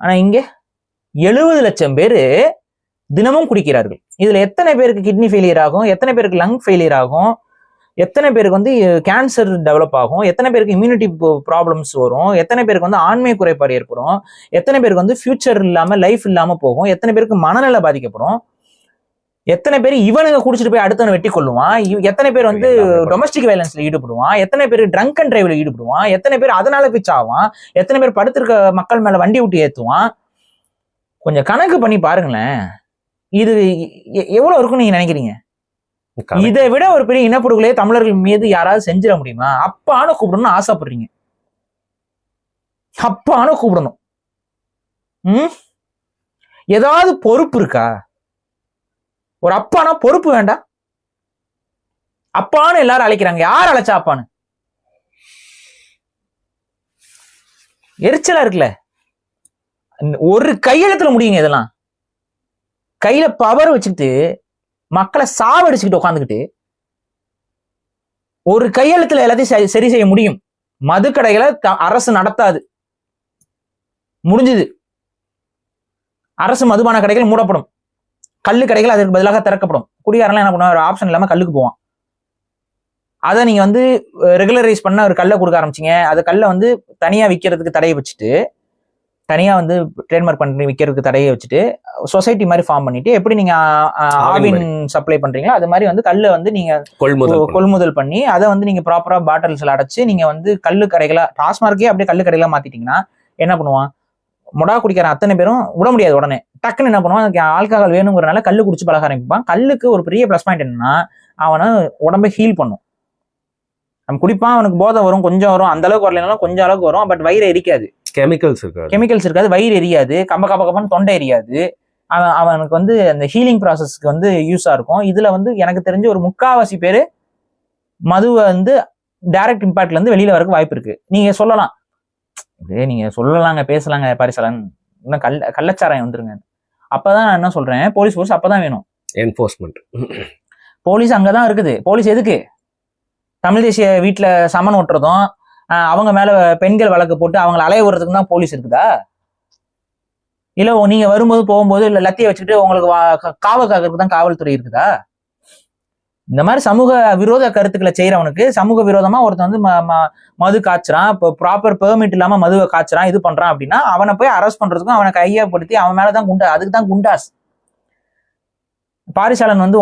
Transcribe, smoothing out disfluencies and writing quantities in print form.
ஆனா இங்க 70 லட்சம் பேர் தினமும் குடிக்கிறார்கள். இதுல எத்தனை பேருக்கு கிட்னி ஃபெயிலியர் ஆகும், எத்தனை பேருக்கு லங் ஃபெயிலியர் ஆகும், எத்தனை பேருக்கு வந்து கேன்சர் டெவலப் ஆகும், எத்தனை பேருக்கு இம்யூனிட்டி ப்ராப்ளம்ஸ் வரும், எத்தனை பேருக்கு வந்து ஆண்மை குறைபாடு ஏற்படும், எத்தனை பேருக்கு வந்து ஃபியூச்சர் இல்லாம லைஃப் இல்லாம போகும், எத்தனை பேருக்கு மனநல பாதிக்கப்படும், எத்தனை பேர் இவனுங்க குடிச்சிட்டு போய் அடுத்தவனை வெட்டி கொள்ளுவான், எத்தனை பேர் வந்து டொமஸ்டிக் வயலன்ஸ்ல ஈடுபடுவான், எத்தனை பேர் ட்ரங்க் அண்ட் டிரைவ்ல ஈடுபடுவான், எத்தனை பேர் அதனால போய் சாவான், எத்தனை பேர் படுத்திருக்க மக்கள் மேல வண்டி விட்டு ஏத்துவான். கொஞ்சம் கணக்கு பண்ணி பாருங்களேன், இது எவ்வளவு இருக்கும்னு நீங்க நினைக்கிறீங்க? இதை விட ஒரு பெரிய இனப்படுகொலையே தமிழர்கள் மீது யாராவது செஞ்சிட முடியுமா? அப்பான்னு கூப்பிடணும்னு ஆசைப்படுறீங்க, அப்பான்னு கூப்பிடணும். ஏதாவது பொறுப்பு இருக்கா? ஒரு அப்பானா பொறுப்பு வேண்டாம்? அப்பான்னு எல்லாரும் அழைக்கிறாங்க, யார் அழைச்சா அப்பான்னு? எரிச்சலா இருக்குல்ல. ஒரு கையெழுத்துல முடியுங்க இதெல்லாம். கையில பவர் வச்சுக்கிட்டு மக்களை சாவடிச்சுக்கிட்டு உட்காந்துக்கிட்டு ஒரு கையெழுத்துல எல்லாத்தையும் சரி செய்ய முடியும். மதுக்கடைகளை அரசு நடத்தாது, முடிஞ்சது. அரசு மதுபான கடைகள் மூடப்படும், கல்லு கடைகள் அதற்கு பதிலாக திறக்கப்படும். குடிகாரெல்லாம் என்ன பண்ணுவாங்க, ஆப்ஷன் இல்லாம கல்லுக்கு போவான். அதை நீங்க வந்து ரெகுலரைஸ் பண்ண ஒரு கல்லை கொடுக்க ஆரம்பிச்சிங்க. அது கல்லை வந்து தனியா விற்கிறதுக்கு தடையை வச்சுட்டு, தனியா வந்து ட்ரேட்மார்க் பண்ணி விற்கிறதுக்கு தடையை வச்சுட்டு சொசைட்டி மாதிரி ஃபார்ம் பண்ணிட்டு, எப்படி நீங்க ஆவின் சப்ளை பண்றீங்களோ அது மாதிரி வந்து கல்லை வந்து நீங்க கொள்முதல் பண்ணி அதை வந்து நீங்க ப்ராப்பரா பாட்டில்ஸ்ல அடைச்சு நீங்க வந்து கல்லு கடைகளா, டாஸ்மார்க்கே அப்படியே கல்லு கடைகளா மாத்திட்டீங்கன்னா என்ன பண்ணுவான்? மொடா குடிக்கிற அத்தனை பேரும் விட முடியாது. உடனே டக்குன்னு என்ன பண்ணுவான், ஆல்கஹால் வேணுங்கிறனால கல்லு குடிச்சு பழக ஆரம்பிப்பான். கல்லுக்கு ஒரு பெரிய பிளஸ் பாயிண்ட் என்னன்னா, அவனை உடம்பை ஹீல் பண்ணும். நம்ம குடிப்பான், அவனுக்கு போதை வரும், கொஞ்சம் வரும், அந்த அளவுக்கு வரலனாலும் கொஞ்சம் அளவுக்கு வரும், பட் வயிறு எரிக்காது. கெமிக்கல்ஸ் இருக்காது, வயிறு எரியாது, கம்ப கப்பன்னு தொண்டை எரியாது. அவனுக்கு வந்து அந்த ஹீலிங் ப்ராசஸ்க்கு வந்து யூஸா இருக்கும். இதுல வந்து எனக்கு தெரிஞ்ச ஒரு 3/4 பேரு மதுவை வந்து டைரக்ட் இம்பாக்ட்ல இருந்து வெளியில வரக்கு வாய்ப்பு இருக்கு. நீங்க சொல்லலாம், நீங்க சொல்லலாங்க, பேசலாங்க, பாரிசாலன் இன்னும் கள்ளச்சாராயம் வந்துருங்க. அப்பதான் நான் என்ன சொல்றேன், போலீஸ் ஃபோர்ஸ் அப்பதான் வேணும். என்ஃபோர்ஸ்மெண்ட் போலீஸ் அங்கதான் இருக்குது. போலீஸ் எதுக்கு? தமிழ் தேசிய வீட்டுல சமன் ஓட்டுறதும் அவங்க மேல பெண்கள் வழக்கு போட்டு அவங்களை அலைய விடுறதுக்கு தான் போலீஸ் இருக்குதா? இல்ல நீங்க வரும்போது போகும்போது இல்ல லத்திய வச்சுக்கிட்டு உங்களுக்கு காவல் காக்கிறதுக்கு தான் காவல்துறை இருக்குதா? இந்த மாதிரி சமூக விரோத கருத்துக்களை செய்யறவனுக்கு, சமூக விரோதமா ஒருத்தன் வந்து மது காய்ச்சறான், இப்போ ப்ராப்பர் பெர்மிட் இல்லாம மதுவை காய்ச்சறான், இது பண்றான் அப்படின்னா அவனை போய் அரெஸ்ட் பண்றதுக்கும் அவனை கையப்படுத்தி அவன் மேலதான் அதுக்கு தான் குண்டாஸ். பாரிசாலன் வந்து